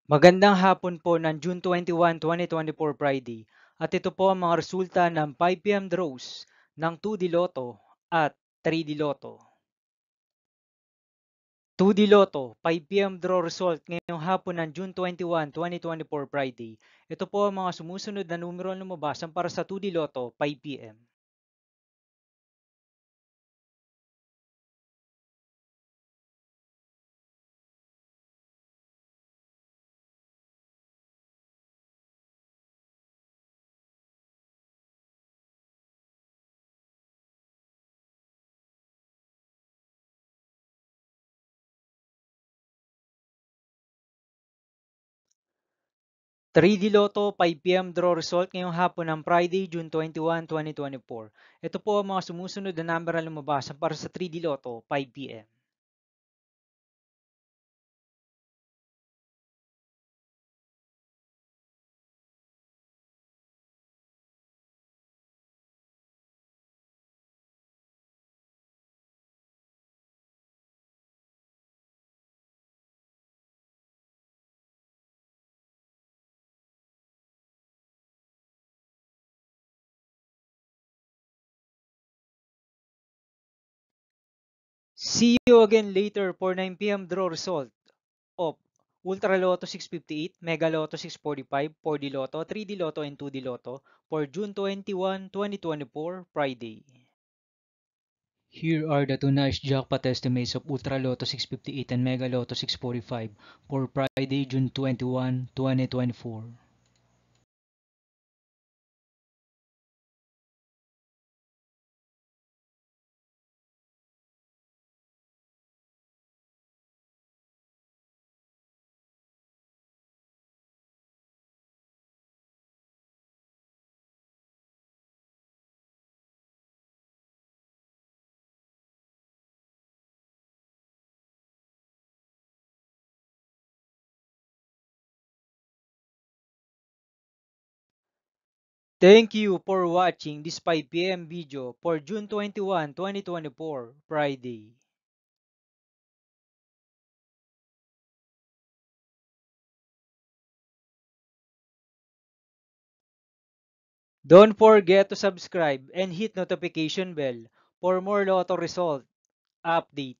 Magandang hapon po ng June 21, 2024 Friday. At ito po ang mga resulta ng 5 PM draws ng 2D Lotto at 3D Lotto. 2D Lotto, 5 PM draw result ngayong hapon ng June 21, 2024 Friday. Ito po ang mga sumusunod na numero na lumabasan para sa 2D Lotto 5 PM. 3D Lotto 5 PM draw result ngayong hapon ng Friday, June 21, 2024. Ito po ang mga sumusunod na number na lumabasan para sa 3D Lotto 5 PM. 'See you again later for 9 PM draw result of Ultra Lotto 658, Mega Lotto 645, 4D Lotto, 3D Lotto, and 2D Lotto for June 21, 2024, Friday. Here are the two nice jackpot estimates of Ultra Lotto 658 and Mega Lotto 645 for Friday, June 21, 2024. Thank you for watching this 5 PM video for June 21, 2024, Friday. Don't forget to subscribe and hit notification bell for more Lotto result update.